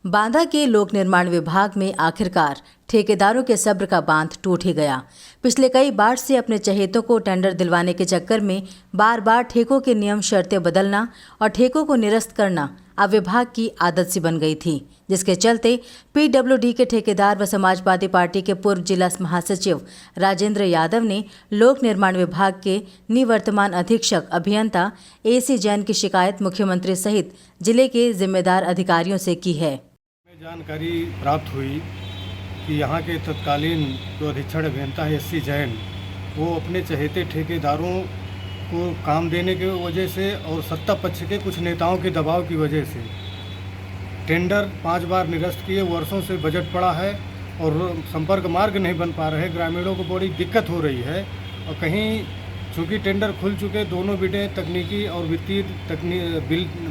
बांदा के लोक निर्माण विभाग में आखिरकार ठेकेदारों के सब्र का बांध टूट ही गया। पिछले कई बार से अपने चहेतों को टेंडर दिलवाने के चक्कर में बार बार ठेकों के नियम शर्तें बदलना और ठेकों को निरस्त करना अब विभाग की आदत सी बन गई थी, जिसके चलते पीडब्ल्यूडी के ठेकेदार व समाजवादी पार्टी के पूर्व जिला महासचिव राजेंद्र यादव ने लोक निर्माण विभाग के निवर्तमान अधीक्षक अभियंता AC जैन की शिकायत मुख्यमंत्री सहित जिले के जिम्मेदार अधिकारियों से की है। जानकारी प्राप्त हुई कि यहाँ के तत्कालीन जो अधीक्षण अभियंता है SC जैन, वो अपने चहेते ठेकेदारों को काम देने की वजह से और सत्ता पक्ष के कुछ नेताओं के दबाव की वजह से टेंडर 5 बार निरस्त किए। वर्षों से बजट पड़ा है और संपर्क मार्ग नहीं बन पा रहे। ग्रामीणों को बड़ी दिक्कत हो रही है और कहीं चूँकि टेंडर खुल चुके, दोनों बिडें तकनीकी और वित्तीय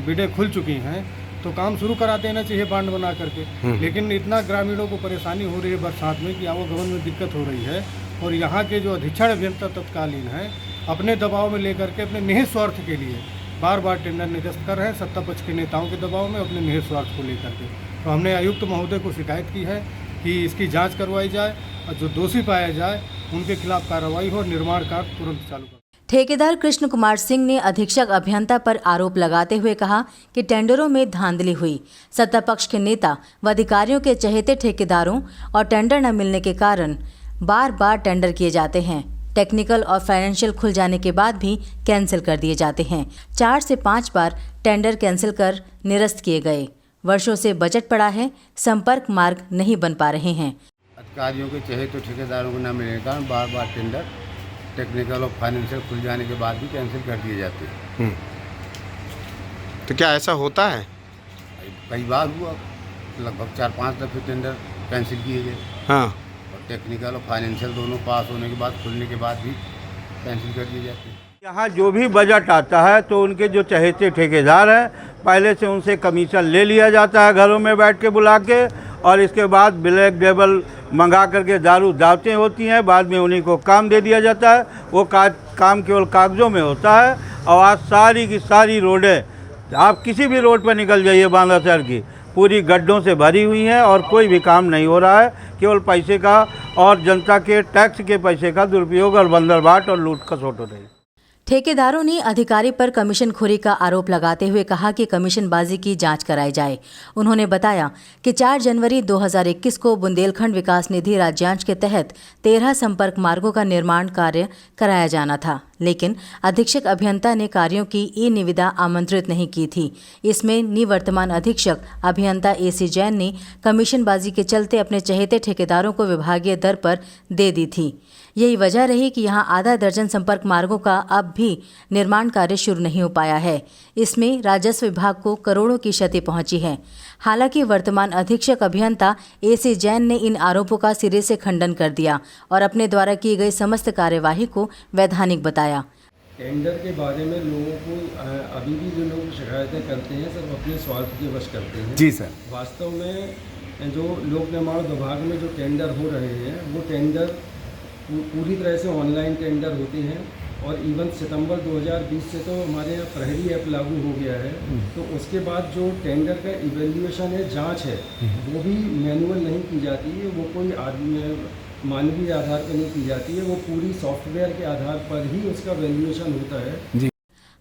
बिडें खुल चुकी हैं, तो काम शुरू करा देना चाहिए बांड बना करके। लेकिन इतना ग्रामीणों को परेशानी हो रही है बरसात में कि आवागमन में दिक्कत हो रही है। और यहाँ के जो अधीक्षण अभियंता तत्कालीन हैं, अपने दबाव में लेकर के अपने निहित स्वार्थ के लिए बार बार टेंडर निरस्त कर रहे हैं, सत्ता पक्ष के नेताओं के दबाव में अपने निहित स्वार्थ को लेकर के। तो हमने आयुक्त महोदय को शिकायत की है कि इसकी जाँच करवाई जाए और जो दोषी पाया जाए उनके खिलाफ कार्रवाई हो और निर्माण कार्य तुरंत चालू कर। ठेकेदार कृष्ण कुमार सिंह ने अधीक्षक अभियंता पर आरोप लगाते हुए कहा कि टेंडरों में धांधली हुई। सत्ता पक्ष के नेता व अधिकारियों के चहेते ठेकेदारों और टेंडर न मिलने के कारण बार बार टेंडर किए जाते हैं। टेक्निकल और फाइनेंशियल खुल जाने के बाद भी कैंसिल कर दिए जाते हैं। 4 से 5 बार टेंडर कैंसिल कर निरस्त किए गए। वर्षों से बजट पड़ा है, संपर्क मार्ग नहीं बन पा रहे हैं। अधिकारियों के चहेते ठेकेदारों को न मिलने के कारण बार बार टेंडर टेक्निकल और फाइनेंशियल खुल जाने के बाद भी कैंसिल कर दिए जाते हैं। तो क्या ऐसा होता है? कई बार हुआ, लगभग 4-5 दफ़े टेंडर कैंसिल किए गए। हाँ, और टेक्निकल और फाइनेंशियल दोनों पास होने के बाद, खुलने के बाद भी कैंसिल कर दिए जाते हैं। यहाँ जो भी बजट आता है तो उनके जो चहेते ठेकेदार हैं, पहले से उनसे कमीशन ले लिया जाता है घरों में बैठ के बुला के, और इसके बाद ब्लैक लेबल मंगा करके दारू दावतें होती हैं। बाद में उन्हीं को काम दे दिया जाता है। वो काम केवल कागज़ों में होता है। और आज सारी की सारी रोडें, आप किसी भी रोड पर निकल जाइए, बांदा शहर की पूरी गड्ढों से भरी हुई हैं और कोई भी काम नहीं हो रहा है। केवल पैसे का और जनता के टैक्स के पैसे का दुरुपयोग और बंदरबाट और लूट खसोट हो रही है। ठेकेदारों ने अधिकारी पर कमीशनखोरी का आरोप लगाते हुए कहा कि कमीशनबाजी की जांच कराई जाए। उन्होंने बताया कि 4 जनवरी 2021 को बुंदेलखंड विकास निधि राज्यांश के तहत 13 संपर्क मार्गों का निर्माण कार्य कराया जाना था, लेकिन अधीक्षक अभियंता ने कार्यों की ई-निविदा आमंत्रित नहीं की थी। इसमें निवर्तमान अधीक्षक अभियंता AC जैन ने कमीशनबाजी के चलते अपने चहेते ठेकेदारों को विभागीय दर पर दे दी थी। यही वजह रही कि यहां आधा दर्जन संपर्क मार्गों का अब भी निर्माण कार्य शुरू नहीं हो पाया है। इसमें राजस्व विभाग को करोड़ों की क्षति पहुंची है। हालांकि वर्तमान अधीक्षक अभियंता AC जैन ने इन आरोपों का सिरे से खंडन कर दिया और अपने द्वारा की गई समस्त कार्यवाही को वैधानिक बताया। टेंडर के बारे में लोगों को अभी भी जो लोग शिकायतें करते हैं, सब अपने स्वार्थ के वश करते हैं। जी सर। वास्तव में जो लोक निर्माण विभाग में जो टेंडर हो रहे हैं, वो टेंडर पूरी तरह से ऑनलाइन टेंडर होते हैं। और इवन सितंबर 2020 से तो हमारे यहाँ प्रहरी ऐप लागू हो गया है। तो उसके बाद जो टेंडर का इवेल्युएशन है, जांच है, वो भी मैनुअल नहीं की जाती है। वो कोई आदमी मानवीय आधार पर नहीं की जाती है। वो पूरी सॉफ्टवेयर के आधार पर ही उसका वैल्यूएशन होता है।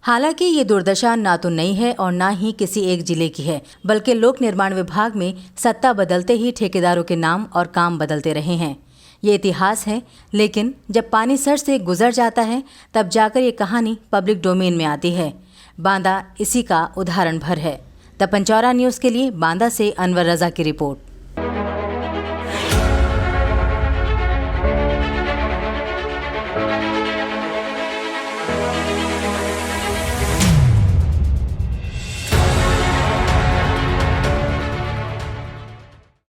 हालांकि ये दुर्दशा ना तो नई है और ना ही किसी एक जिले की है, बल्कि लोक निर्माण विभाग में सत्ता बदलते ही ठेकेदारों के नाम और काम बदलते रहे हैं। ये इतिहास है, लेकिन जब पानी सर से गुजर जाता है तब जाकर ये कहानी पब्लिक डोमेन में आती है। बांदा इसी का उदाहरण भर है। द पंचौरा न्यूज़ के लिए बांदा से अनवर रजा की रिपोर्ट।